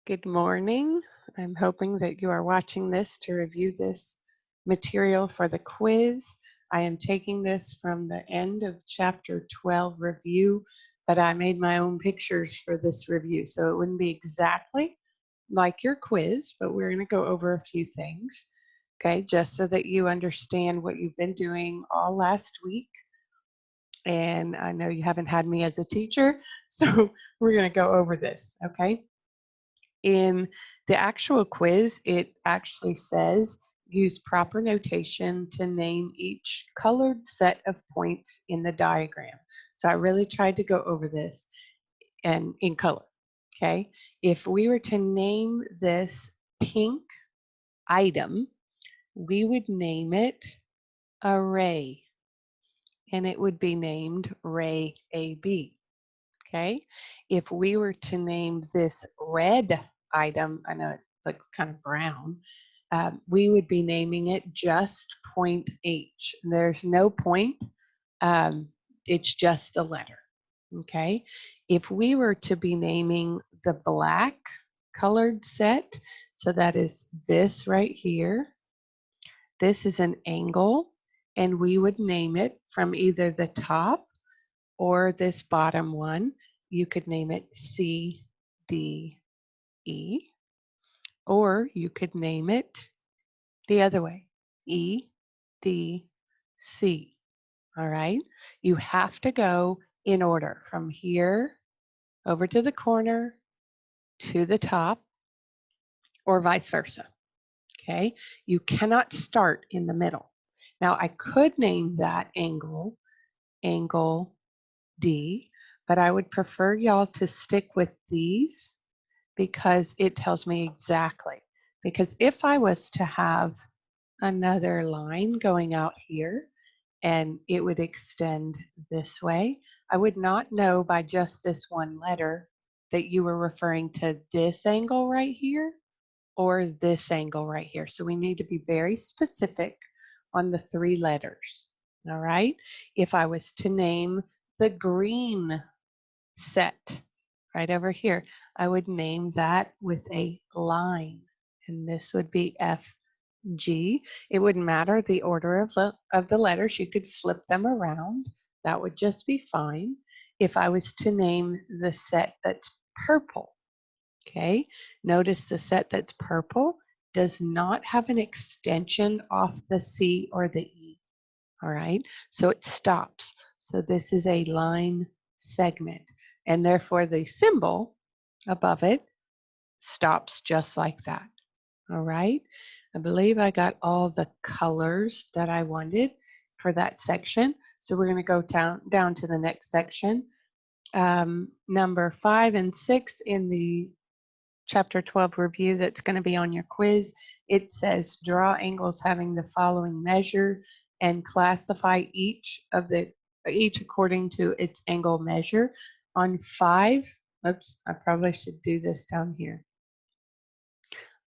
Good morning. I'm hoping that you are watching this to review this material for the quiz. I am taking this from the end of chapter 12 review, but I made my own pictures for this review, so it wouldn't be exactly like your quiz, but we're going to go over a few things, okay, just so that you understand what you've been doing all last week. And I know you haven't had me as a teacher, so we're going to go over this, okay? In the actual quiz, it actually says use proper notation to name each colored set of points in the diagram. So I really tried to go over this and in color. Okay. If we were to name this pink item, we would name it a ray, and it would be named ray AB. Okay. If we were to name this red item, I know it looks kind of brown, we would be naming it just point H. There's no point, it's just the letter. Okay. If we were to be naming the black colored set, so that is this right here, this is an angle, and we would name it from either the top or this bottom one. You could name it C, D, E, or you could name it the other way, E, D, C. All right. You have to go in order from here over to the corner to the top, or vice versa. Okay. You cannot start in the middle. Now, I could name that angle D, but I would prefer y'all to stick with these because it tells me exactly. Because if I was to have another line going out here and it would extend this way, I would not know by just this one letter that you were referring to this angle right here or this angle right here. So we need to be very specific on the three letters. All right. If I was to name the green set right over here, I would name that with a line, and this would be FG. It wouldn't matter the order of the letters. You could flip them around. That would just be fine. If I was to name the set that's purple, okay, notice the set that's purple does not have an extension off the C or the E. All right, so it stops. So this is a line segment, and therefore the symbol above it stops just like that. All right, I believe I got all the colors that I wanted for that section. So we're going to go down to the next section. Number 5 and 6 in the chapter 12 review that's going to be on your quiz. It says draw angles having the following measure and classify each according to its angle measure. On 5, oops, I probably should do this down here.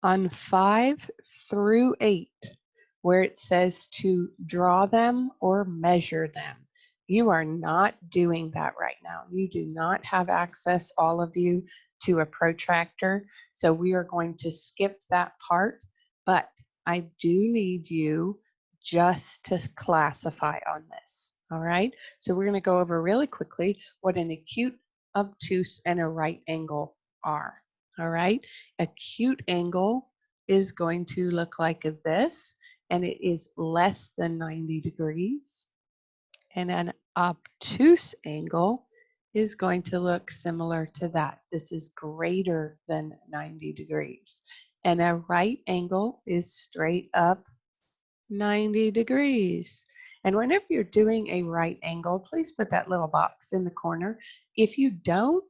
On 5 through 8, where it says to draw them or measure them, you are not doing that right now. You do not have access, all of you, to a protractor. So we are going to skip that part, but I do need you just to classify on this. All right. So we're going to go over really quickly what an acute, obtuse, and a right angle are. All right. Acute angle is going to look like this, and it is less than 90 degrees. And an obtuse angle is going to look similar to that. This is greater than 90 degrees. And a right angle is straight up 90 degrees. And whenever you're doing a right angle, please put that little box in the corner. If you don't,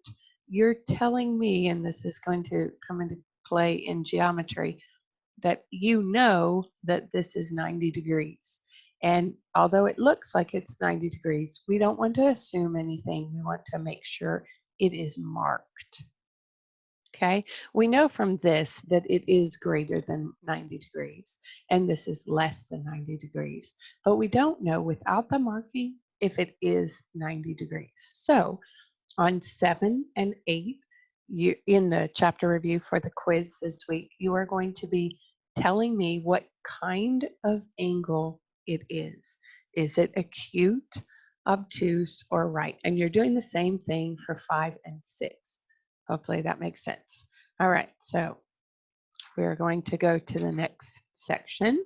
you're telling me, and this is going to come into play in geometry, that you know that this is 90 degrees. And although it looks like it's 90 degrees, we don't want to assume anything. We want to make sure it is marked. Okay, we know from this that it is greater than 90 degrees, and this is less than 90 degrees, but we don't know without the marking if it is 90 degrees. So on 7 and 8, you in the chapter review for the quiz this week, you are going to be telling me what kind of angle it is. Is it acute, obtuse, or right? And you're doing the same thing for 5 and 6. Hopefully that makes sense. All right, so we're going to go to the next section.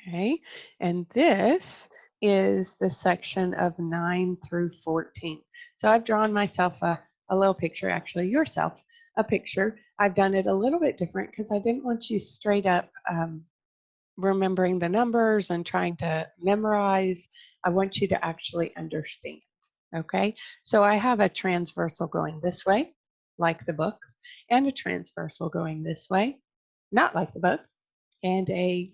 Okay, and this is the section of 9 through 14. So I've drawn myself a little picture, actually yourself a picture. I've done it a little bit different because I didn't want you straight up remembering the numbers and trying to memorize. I want you to actually understand. Okay, so I have a transversal going this way, like the book, and a transversal going this way, not like the book, and a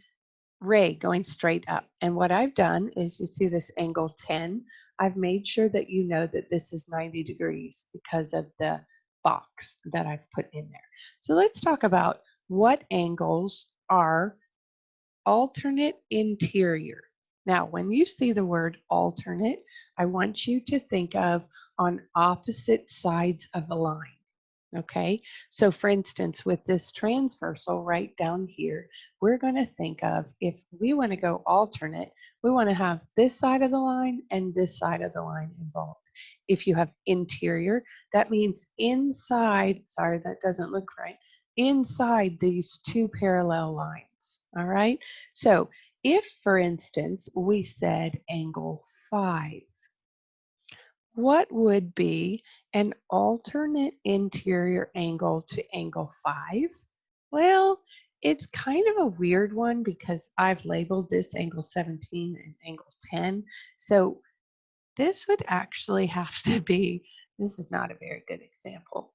ray going straight up. And what I've done is, you see this angle 10, I've made sure that you know that this is 90 degrees because of the box that I've put in there. So let's talk about what angles are alternate interior. Now, when you see the word alternate, I want you to think of on opposite sides of a line. Okay, so for instance, with this transversal right down here, we're going to think of, if we want to go alternate, we want to have this side of the line and this side of the line involved. If you have interior, that means inside, sorry, that doesn't look right, inside these two parallel lines. All right, so if, for instance, we said angle 5, what would be an alternate interior angle to angle 5? Well, it's kind of a weird one because I've labeled this angle 17 and angle 10. So this would actually have to be, this is not a very good example.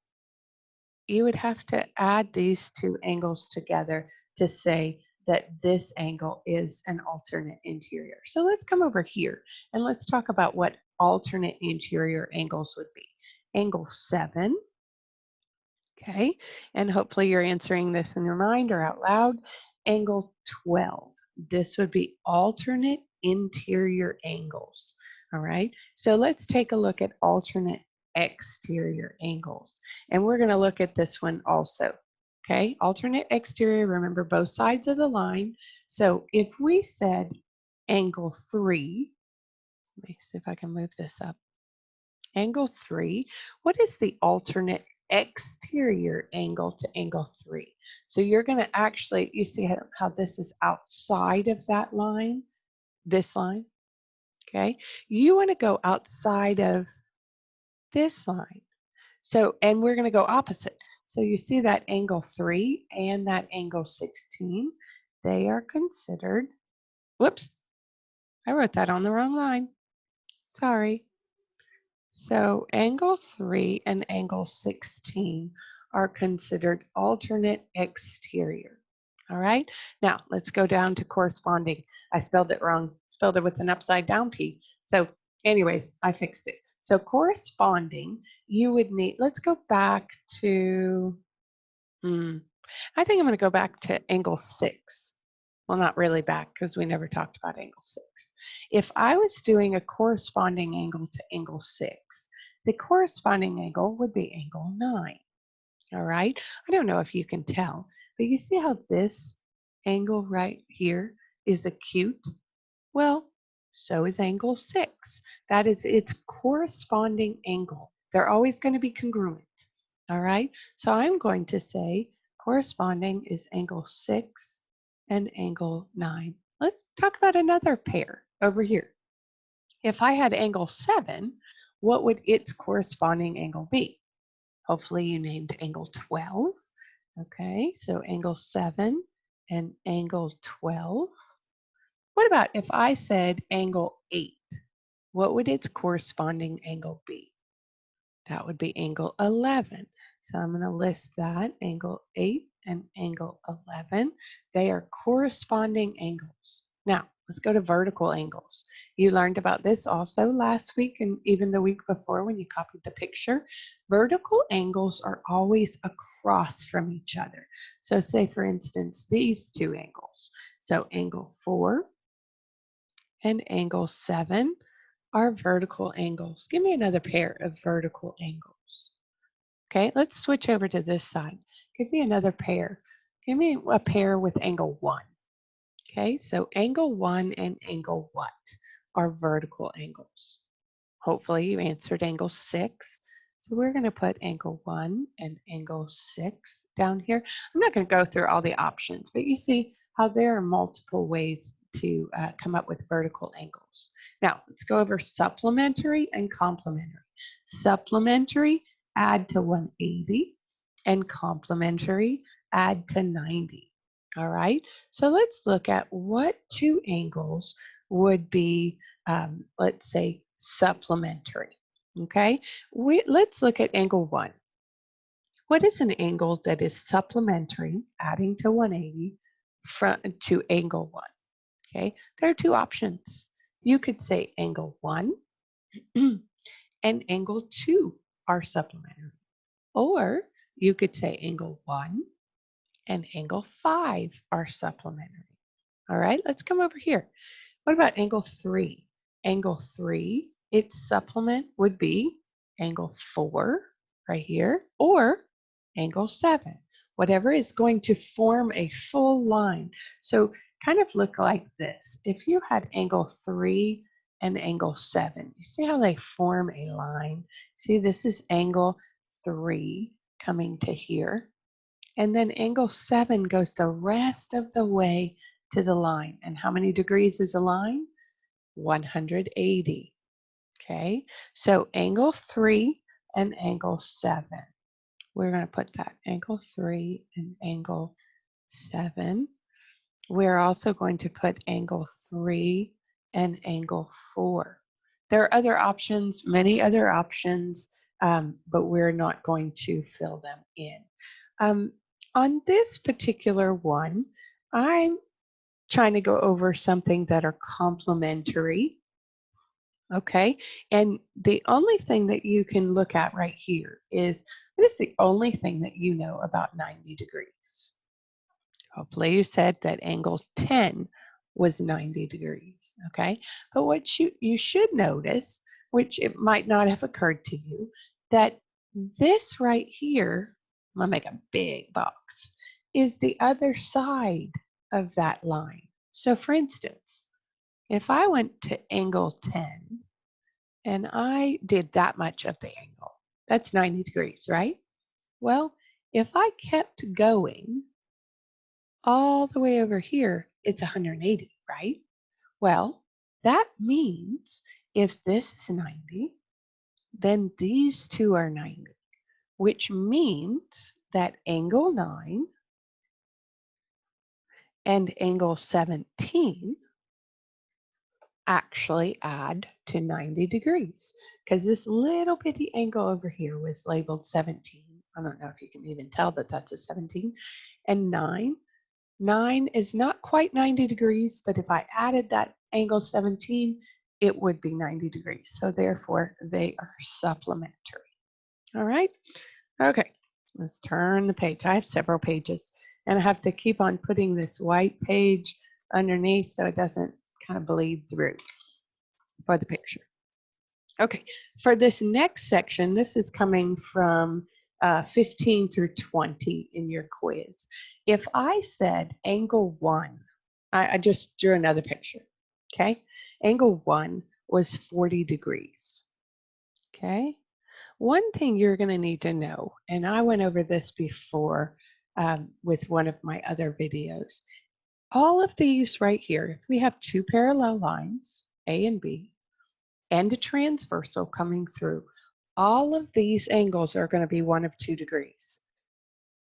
You would have to add these two angles together to say that this angle is an alternate interior. So let's come over here and let's talk about what alternate interior angles would be. Angle 7, okay, and hopefully you're answering this in your mind or out loud. Angle 12, this would be alternate interior angles. All right, so let's take a look at alternate exterior angles. And we're going to look at this one also. Okay, alternate exterior, remember both sides of the line. So if we said angle 3, let me see if I can move this up. Angle 3, what is the alternate exterior angle to angle 3? So you're going to actually, you see how this is outside of that line, this line, okay? You want to go outside of this line. So, and we're going to go opposite. So you see that angle 3 and that angle 16, they are considered, whoops, I wrote that on the wrong line. Sorry. So angle 3 and angle 16 are considered alternate exterior. All right, now let's go down to corresponding. I spelled it wrong, spelled it with an upside down P. So anyways, I fixed it. So corresponding, you would need, let's go back to, I think I'm going to go back to angle 6. Well, not really back because we never talked about angle 6. If I was doing a corresponding angle to angle 6, the corresponding angle would be angle 9. All right, I don't know if you can tell, but you see how this angle right here is acute? Well, so is angle 6. That is its corresponding angle. They're always going to be congruent. All right, so I'm going to say corresponding is angle 6 and angle 9. Let's talk about another pair over here. If I had angle 7, what would its corresponding angle be? Hopefully you named angle 12. Okay, so angle 7 and angle 12. What about if I said angle 8? What would its corresponding angle be? That would be angle 11. So I'm going to list that, angle 8 and angle 11. They are corresponding angles. Now, let's go to vertical angles. You learned about this also last week and even the week before when you copied the picture. Vertical angles are always across from each other. So say, for instance, these two angles. So angle 4 and angle 7 are vertical angles. Give me another pair of vertical angles. Okay, let's switch over to this side. Give me another pair. Give me a pair with angle 1. Okay, so angle 1 and angle what are vertical angles? Hopefully you answered angle 6. So we're going to put angle 1 and angle 6 down here. I'm not going to go through all the options, but you see how there are multiple ways to come up with vertical angles. Now, let's go over supplementary and complementary. Supplementary, add to 180, and complementary, add to 90. All right, so let's look at what two angles would be, let's say, supplementary. Okay, let's look at angle 1. What is an angle that is supplementary, adding to 180 to angle 1? Okay, there are two options. You could say angle 1 and angle 2 are supplementary. Or you could say angle 1 and angle 5 are supplementary. All right, let's come over here. What about angle 3? Angle 3, its supplement would be angle 4 right here, or angle 7, whatever is going to form a full line. So kind of look like this. If you had angle 3 and angle 7, you see how they form a line? See, this is angle 3 coming to here. And then angle 7 goes the rest of the way to the line. And how many degrees is a line? 180. Okay, so angle 3 and angle 7. We're going to put that angle 3 and angle 7. We're also going to put angle 3 and angle 4. There are other options, many other options, but we're not going to fill them in. On this particular one, I'm trying to go over something that are complementary. Okay, and the only thing that you can look at right here is, what is the only thing that you know about 90 degrees? Hopefully you said that angle 10 was 90 degrees, okay? But what you should notice, which it might not have occurred to you, that this right here, I'm gonna make a big box, is the other side of that line. So for instance, if I went to angle 10 and I did that much of the angle, that's 90 degrees, right? Well, if I kept going all the way over here, it's 180, right? Well, that means if this is 90, then these two are 90, which means that angle 9 and angle 17 actually add to 90 degrees, because this little bitty angle over here was labeled 17. I don't know if you can even tell that that's a 17. And 9 is not quite 90 degrees, but if I added that angle 17, it would be 90 degrees. So therefore, they are supplementary. All right? Okay, let's turn the page. I have several pages, and I have to keep on putting this white page underneath so it doesn't kind of bleed through for the picture. Okay, for this next section, this is coming from 15 through 20 in your quiz. If I said angle 1, I just drew another picture, okay? Angle 1 was 40 degrees, okay? One thing you're going to need to know, and I went over this before with one of my other videos, all of these right here, we have two parallel lines, A and B, and a transversal coming through. All of these angles are going to be 1 of 2 degrees,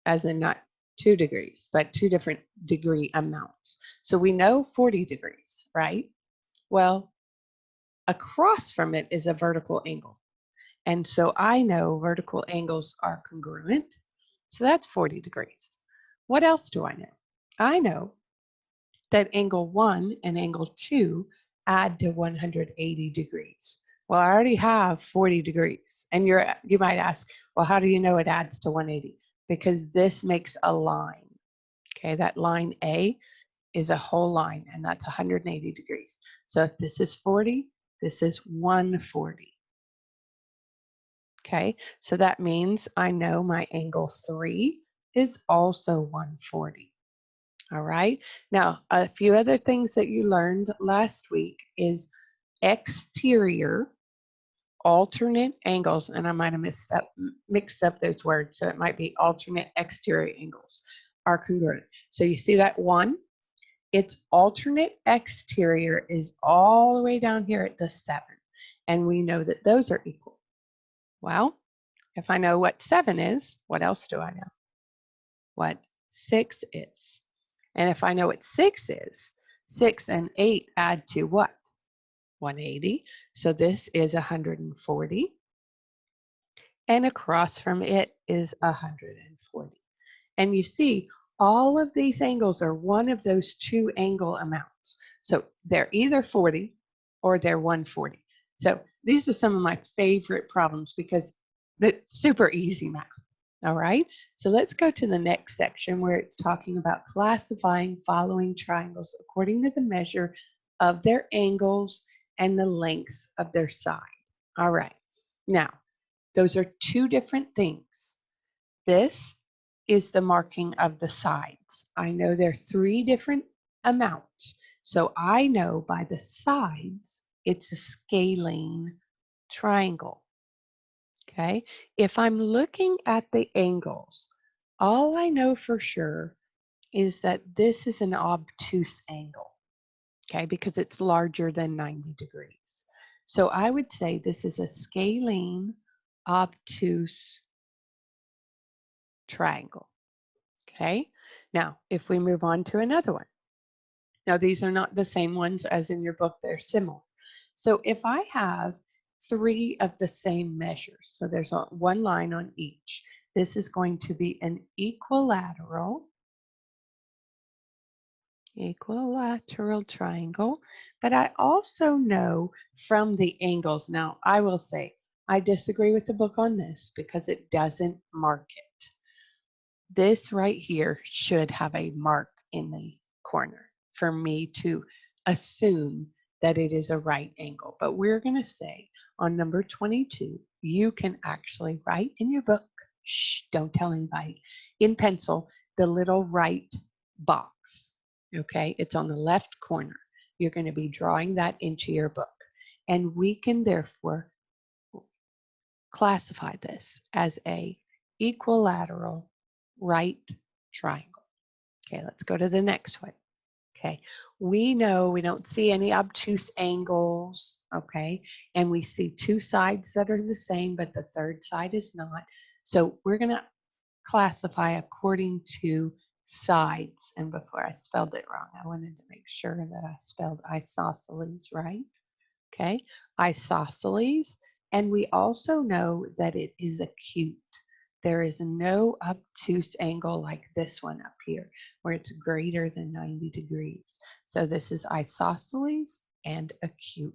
as in not 2 degrees, but 2 different degree amounts. So we know 40 degrees, right? Well, across from it is a vertical angle. And so I know vertical angles are congruent. So that's 40 degrees. What else do I know? I know that angle 1 and angle 2 add to 180 degrees. Well, I already have 40 degrees. And you might ask, well, how do you know it adds to 180? Because this makes a line. Okay, that line A is a whole line, and that's 180 degrees. So if this is 40, This is 140. Okay, so that means I know my angle 3 is also 140. All right, now a few other things that you learned last week is exterior alternate angles, and I might have mixed up those words, so it might be alternate exterior angles are congruent. So you see that 1? Its alternate exterior is all the way down here at the 7, and we know that those are equal. Well, if I know what 7 is, what else do I know? What 6 is. And if I know what 6 is, 6 and 8 add to what? 180. So this is 140. And across from it is 140. And you see, all of these angles are one of those two angle amounts. So they're either 40 or they're 140. So these are some of my favorite problems because that's super easy math. All right, so let's go to the next section where it's talking about classifying following triangles according to the measure of their angles and the lengths of their side. All right, now those are two different things. This is the marking of the sides. I know there are three different amounts. So I know by the sides, it's a scalene triangle. Okay, if I'm looking at the angles, all I know for sure is that this is an obtuse angle, okay, because it's larger than 90 degrees. So I would say this is a scalene obtuse triangle, okay? Now, if we move on to another one. Now, these are not the same ones as in your book, they're similar. So if I have three of the same measures, so there's one line on each, this is going to be an equilateral triangle. But I also know from the angles, now I will say, I disagree with the book on this because it doesn't mark it. This right here should have a mark in the corner for me to assume that it is a right angle. But we're going to say on number 22, you can actually write in your book, shh, don't tell anybody, in pencil, the little right box. Okay, it's on the left corner. You're going to be drawing that into your book. And we can therefore classify this as a equilateral right triangle. Okay, let's go to the next one. Okay, we know we don't see any obtuse angles, okay, and we see two sides that are the same, but the third side is not. So we're going to classify according to sides. And before I spelled it wrong, I wanted to make sure that I spelled isosceles right. Okay, isosceles. And we also know that it is acute. There is no obtuse angle like this one up here, where it's greater than 90 degrees. So this is isosceles and acute.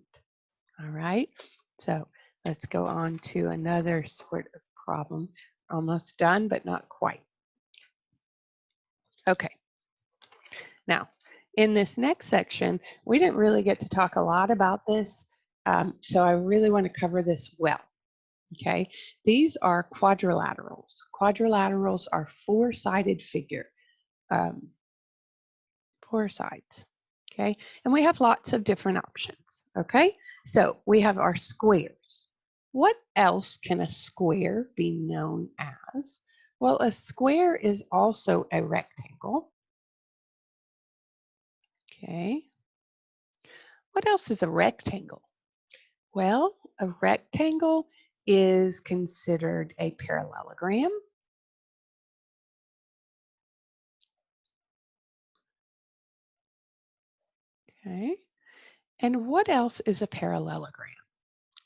All right, so let's go on to another sort of problem. Almost done, but not quite. Okay, now in this next section, we didn't really get to talk a lot about this, so I really want to cover this well. Okay, these are quadrilaterals. Quadrilaterals are four-sided figure, four sides. Okay, and we have lots of different options. Okay, so we have our squares. What else can a square be known as? Well, a square is also a rectangle. Okay, what else is a rectangle? Well, a rectangle is considered a parallelogram. Okay. And what else is a parallelogram?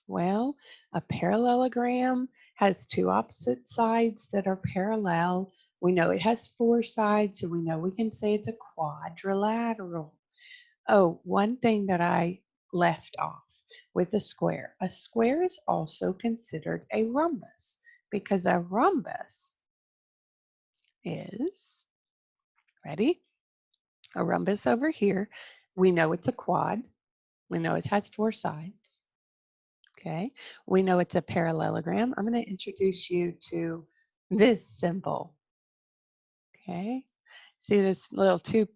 Well, a parallelogram has two opposite sides that are parallel. We know it has four sides, so we know we can say it's a quadrilateral. Oh, one thing that I left off with a square is also considered a rhombus because a rhombus is, ready? A rhombus over here, we know it's a quad. We know it has four sides. Okay, we know it's a parallelogram. I'm going to introduce you to this symbol. Okay, see this little two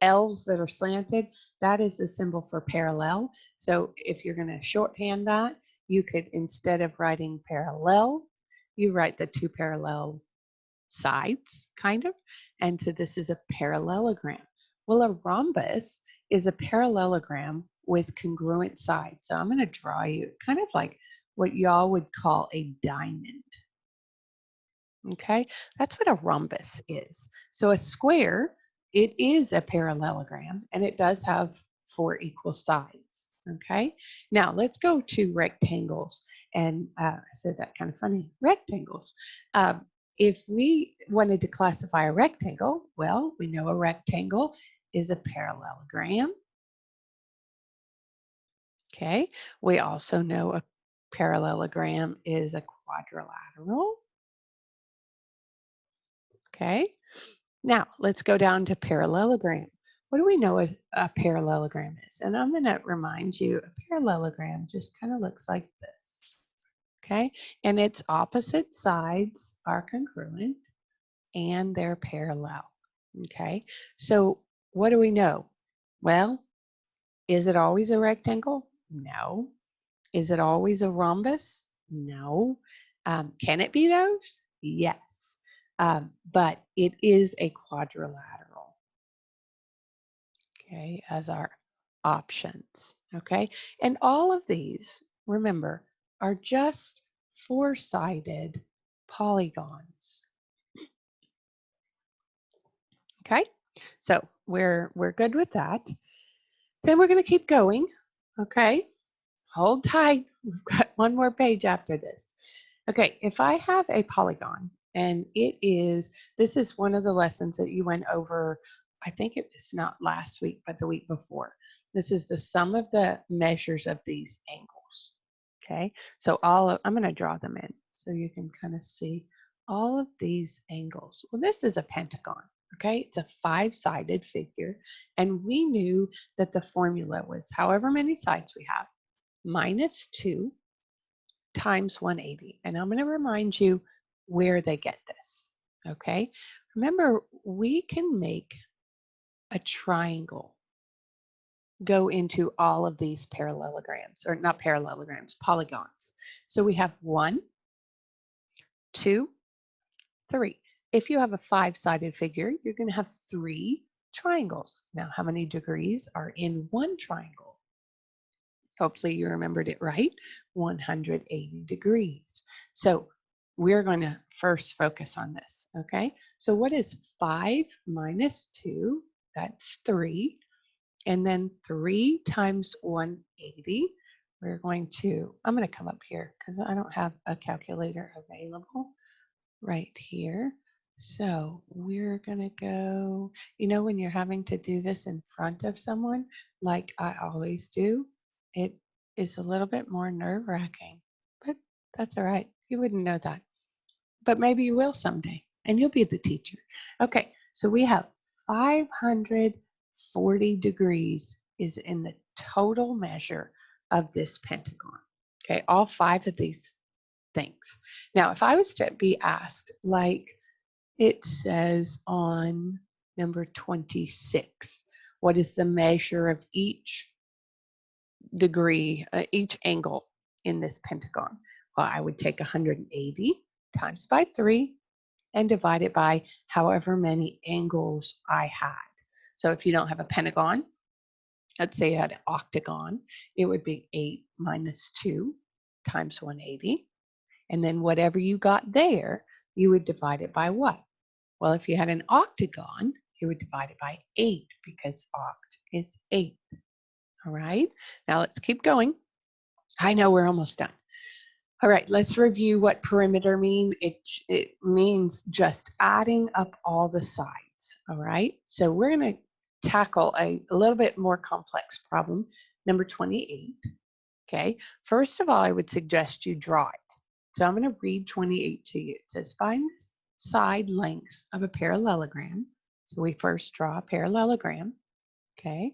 L's that are slanted? That is the symbol for parallel. So if you're going to shorthand that, you could, instead of writing parallel, you write the two parallel sides, kind of. And so this is a parallelogram. Well, a rhombus is a parallelogram with congruent sides. So I'm going to draw you kind of like what y'all would call a diamond. Okay, that's what a rhombus is. So a square, it is a parallelogram and it does have four equal sides. Okay, now let's go to rectangles. And I said that kind of funny, rectangles. If we wanted to classify a rectangle, well, we know a rectangle is a parallelogram. Okay, we also know a parallelogram is a quadrilateral. Okay, now let's go down to parallelogram. What do we know as a parallelogram is? And I'm going to remind you, a parallelogram just kind of looks like this. Okay, and its opposite sides are congruent and they're parallel. Okay, so what do we know? Well, is it always a rectangle? No. Is it always a rhombus? No. Can it be those? Yes. But it is a quadrilateral, okay, as our options, okay? And all of these, remember, are just four-sided polygons, okay? So we're good with that. Then we're going to keep going, okay? Hold tight. We've got one more page after this. Okay, if I have a polygon, and this is one of the lessons that you went over, I think it was not last week, but the week before. This is the sum of the measures of these angles. Okay, so I'm going to draw them in so you can kind of see all of these angles. Well, this is a pentagon. Okay, it's a five-sided figure, and we knew that the formula was however many sides we have minus 2 times 180. And I'm going to remind you where they get this. Okay, remember, we can make a triangle go into all of these parallelograms, or not parallelograms, polygons. So we have 1, 2, 3. If you have a five-sided figure, you're going to have 3 triangles. Now, how many degrees are in one triangle? Hopefully you remembered it right, 180 degrees. So we're going to first focus on this, okay? So what is 5 minus 2? That's 3. And then 3 times 180, I'm going to come up here because I don't have a calculator available right here. So we're going to go, when you're having to do this in front of someone, like I always do, it is a little bit more nerve-wracking, but that's all right. You wouldn't know that, but maybe you will someday, and you'll be the teacher. Okay, so we have 540 degrees is in the total measure of this pentagon. Okay, all 5 of these things. Now, if I was to be asked, like it says on number 26, what is the measure of each degree, each angle in this pentagon? Well, I would take 180 times by 3 and divide it by however many angles I had. So if you don't have a pentagon, let's say you had an octagon, it would be 8 minus 2 times 180. And then whatever you got there, you would divide it by what? Well, if you had an octagon, you would divide it by 8 because oct is 8. All right, now let's keep going. I know we're almost done. All right, let's review what perimeter means. It means just adding up all the sides. All right, so we're going to tackle a little bit more complex problem, number 28. Okay, first of all, I would suggest you draw it. So I'm going to read 28 to you. It says, find the side lengths of a parallelogram. So we first draw a parallelogram. Okay,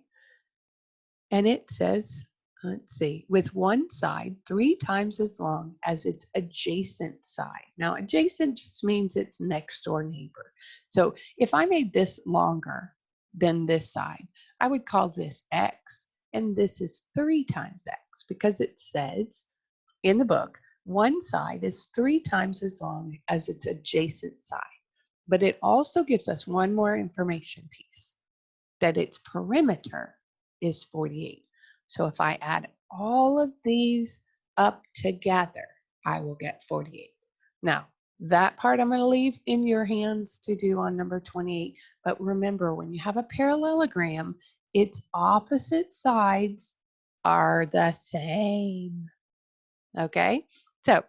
and it says let's see, with one side 3 times as long as its adjacent side. Now, adjacent just means it's next door neighbor. So if I made this longer than this side, I would call this X, and this is 3 times X because it says in the book, one side is 3 times as long as its adjacent side. But it also gives us one more information piece, that its perimeter is 48. So if I add all of these up together, I will get 48. Now, that part I'm going to leave in your hands to do on number 28. But remember, when you have a parallelogram, its opposite sides are the same. Okay? So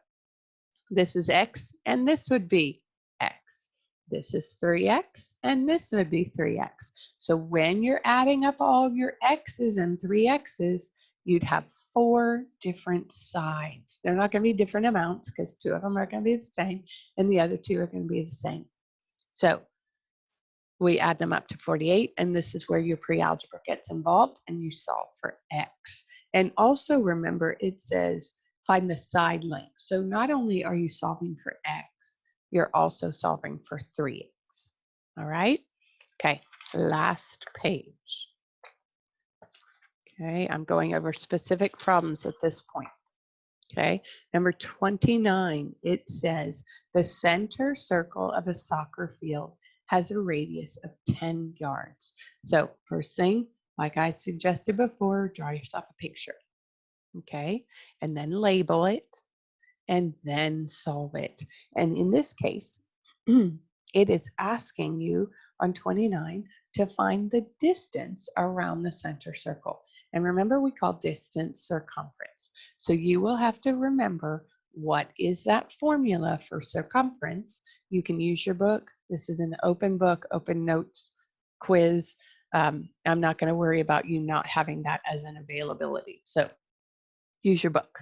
this is X, and this would be X. This is 3X, and this would be 3X. So when you're adding up all of your X's and 3X's, you'd have 4 different sides. They're not going to be different amounts because 2 of them are going to be the same, and the other 2 are going to be the same. So we add them up to 48, and this is where your pre-algebra gets involved, and you solve for X. And also remember, it says find the side length. So not only are you solving for X, you're also solving for 3X. All right? Okay, last page. Okay, I'm going over specific problems at this point. Okay, number 29, it says the center circle of a soccer field has a radius of 10 yards. So first thing, like I suggested before, draw yourself a picture. Okay, and then label it, and then solve it. And in this case, it is asking you on 29 to find the distance around the center circle. And remember, we call distance circumference. So you will have to remember, what is that formula for circumference? You can use your book. This is an open book, open notes quiz. I'm not going to worry about you not having that as an availability. So use your book.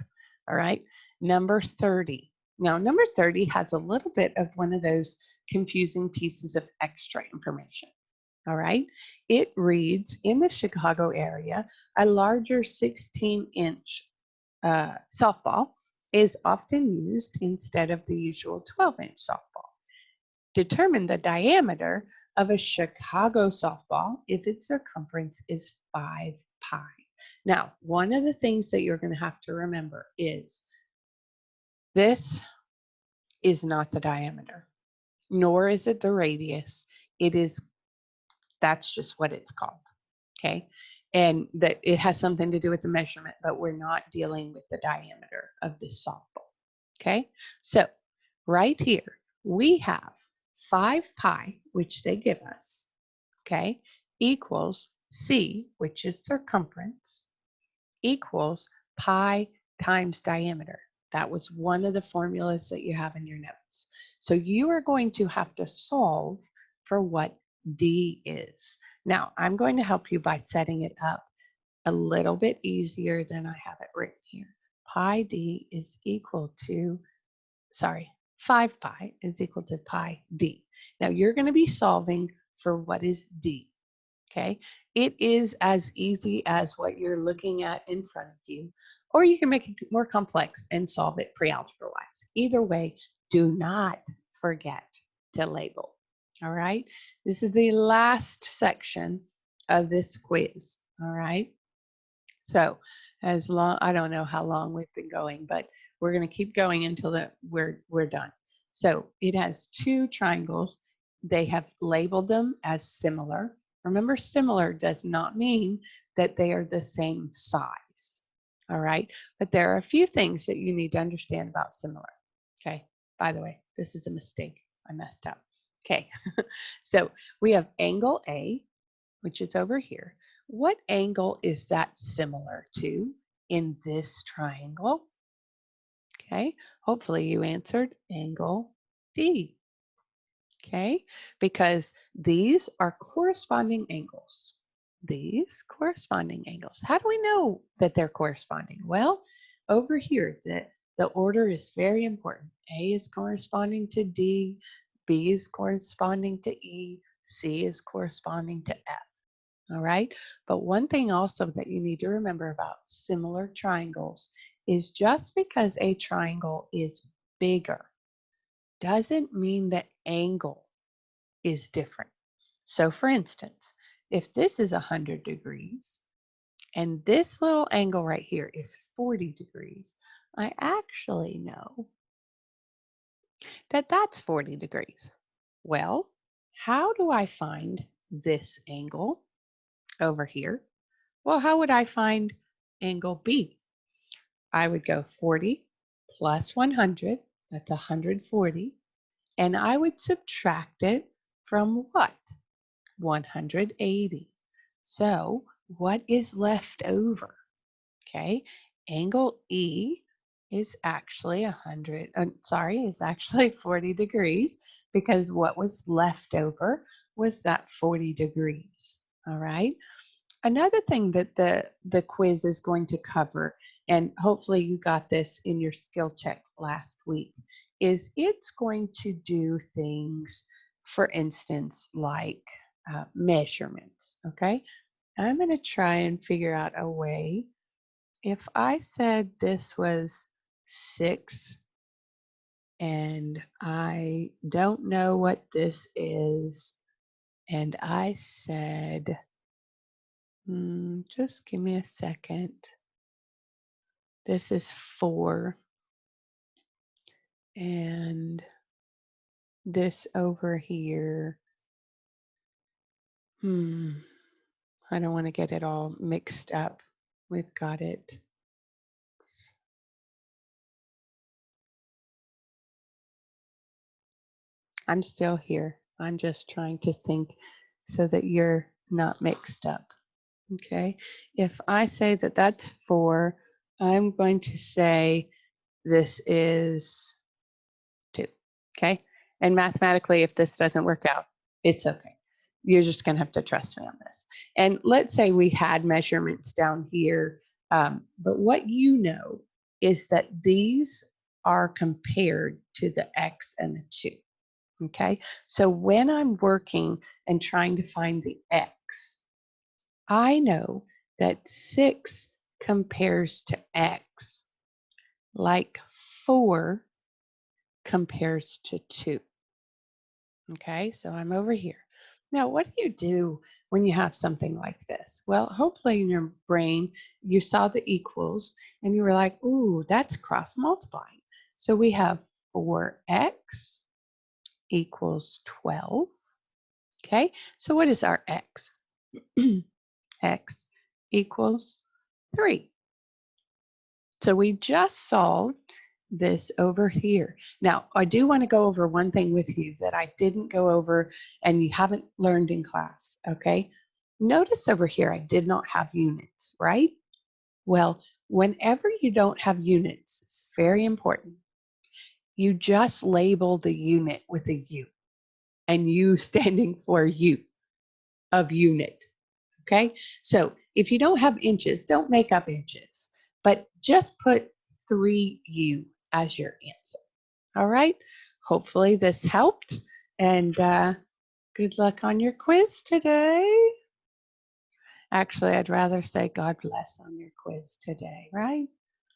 All right. Number 30. Now, number 30 has a little bit of one of those confusing pieces of extra information. All right. It reads, in the Chicago area, a larger 16-inch softball is often used instead of the usual 12-inch softball. Determine the diameter of a Chicago softball if its circumference is 5 pi. Now, one of the things that you're going to have to remember is this is not the diameter, nor is it the radius. That's just what it's called. Okay. And that it has something to do with the measurement, but we're not dealing with the diameter of this softball. Okay. So right here, we have 5 pi, which they give us, okay, equals C, which is circumference, equals pi times diameter. That was one of the formulas that you have in your notes. So you are going to have to solve for what D is. Now, I'm going to help you by setting it up a little bit easier than I have it written here. Pi D is equal to, 5 pi is equal to pi D. Now, you're going to be solving for what is D. Okay, it is as easy as what you're looking at in front of you, or you can make it more complex and solve it pre-algebra wise. Either way, do not forget to label. All right, this is the last section of this quiz. All right, so I don't know how long we've been going, but we're going to keep going until we're done. So it has 2 triangles. They have labeled them as similar. Remember, similar does not mean that they are the same size. All right, but there are a few things that you need to understand about similar. Okay, by the way, this is a mistake. I messed up. Okay, so we have angle A, which is over here. What angle is that similar to in this triangle? Okay, hopefully you answered angle D. Okay, because these are corresponding angles. These corresponding angles. How do we know that they're corresponding? Well, over here, the order is very important. A is corresponding to D, B is corresponding to E, C is corresponding to F. All right. But one thing also that you need to remember about similar triangles is just because a triangle is bigger doesn't mean the angle is different. So for instance, if this is 100 degrees and this little angle right here is 40 degrees, I actually know that that's 40 degrees. Well, how do I find this angle over here? Well, how would I find angle B? I would go 40 plus 100, that's 140, and I would subtract it from what? 180. So what is left over? Okay, angle E is actually is actually 40 degrees because what was left over was that 40 degrees. All right. Another thing that the quiz is going to cover, and hopefully you got this in your skill check last week, is it's going to do things, for instance, like measurements. Okay. I'm going to try and figure out a way. If I said this was 6 and I don't know what this is, and I said, just give me a second. This is 4, and this over here, I don't want to get it all mixed up. We've got it. I'm still here. I'm just trying to think so that you're not mixed up. Okay. If I say that that's 4, I'm going to say this is 2. Okay. And mathematically, if this doesn't work out, it's okay. You're just going to have to trust me on this. And let's say we had measurements down here, but what you know is that these are compared to the X and the 2. Okay. So when I'm working and trying to find the X, I know that 6 compares to X like 4 compares to 2. Okay, so I'm over here. Now, what do you do when you have something like this? Well, hopefully in your brain, you saw the equals and you were like, ooh, that's cross multiplying. So we have 4x equals 12. Okay, so what is our x? X equals 3. So we just solved this over here. Now, I do want to go over one thing with you that I didn't go over and you haven't learned in class, okay? Notice over here, I did not have units, right? Well, whenever you don't have units, it's very important. You just label the unit with a U, and U standing for U of unit. Okay, so if you don't have inches, don't make up inches, but just put 3U as your answer. All right, hopefully this helped, and good luck on your quiz today. Actually, I'd rather say God bless on your quiz today, right?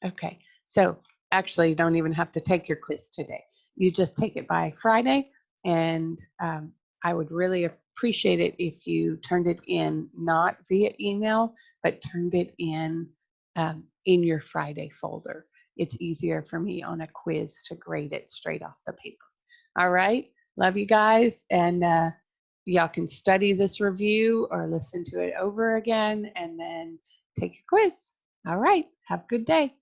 Okay, so actually, you don't even have to take your quiz today. You just take it by Friday, and I would really appreciate it if you turned it in not via email, but turned it in your Friday folder. It's easier for me on a quiz to grade it straight off the paper. All right, love you guys, and y'all can study this review or listen to it over again and then take your quiz. All right, have a good day.